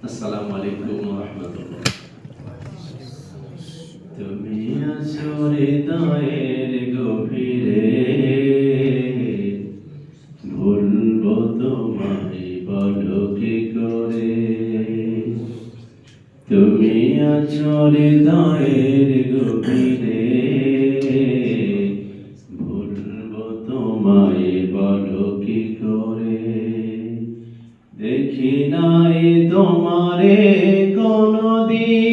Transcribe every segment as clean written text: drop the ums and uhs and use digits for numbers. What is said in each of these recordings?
আসসালামু আলাইকুম ওয়া রাহমাতুল্লাহ। তুমি আছো হৃদয়ের গভীরে, ভুলবো তোমায় বলো কি করে। তুমি আছো হৃদয়ের গভীরে, ভুলবো তোমায় বলো কি করে। দেখি নাই তোমারে কোনদিন,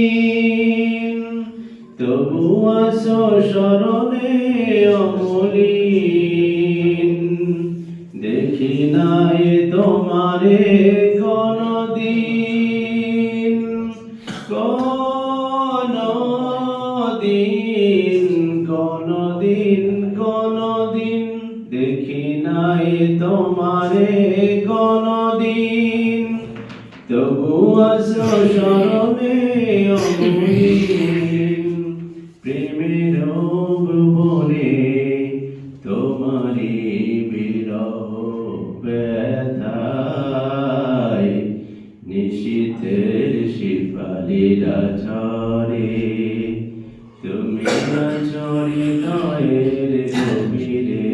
তবু আছো স্মরণে অমলিন। দেখি নাই তোমারে কোনদিন, কোনদিন, কোনদিন, কোনদিন। দেখি নাই তোমারে কোনদিন, তবু আছো স্মরণে অমলিন। প্রেমের ভুবনে তোমারি বিরহ ব্যথায়, নিশীথের শিপালিরা ঝরে। তুমি আছো হৃদয়ের গভীরে,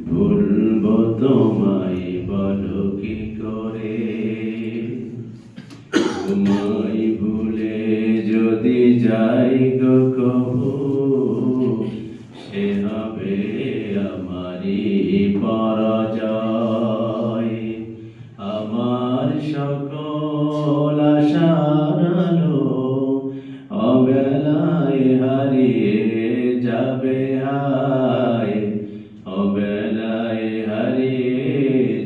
ভুলবো তোমায় বলো কি করে। তোমায় ভুলে যদি যাই গো কভু, সে হবে আমারই পরাজয়। আমার সকল আশার আলো অবেলায় হারিয়ে যাবে হায়, অবেলায় হারিয়ে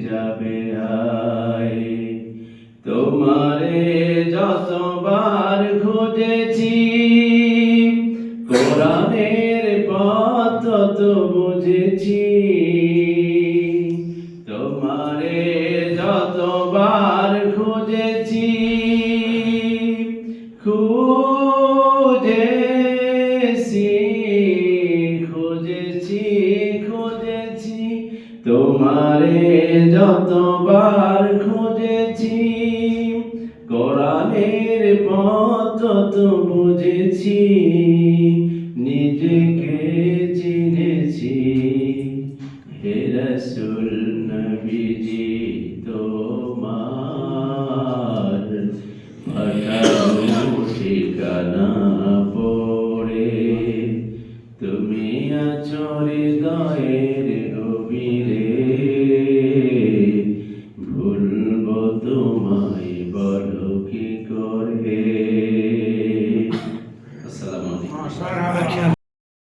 যাবে হায়। তোমারে যতবার খুঁজেছি, কোরআনের পথ তত বুঝেছি। তোমারে যতবার খুঁজেছি, খুঁজেছি, খুঁজেছি, খুঁজেছি। তোমারে যতবার খুঁজেছি, কোরআনের পথ তো বুঝেছি। নিজেকে চিনেছি, হে রাসূল নবীজি তোমার পাঠানো ঠিকানা পড়ে। তুমি আছো হৃদয়ের গভীরে, ভুলবো তোমায় বলো কি করে। আসসালামু আলাইকুম।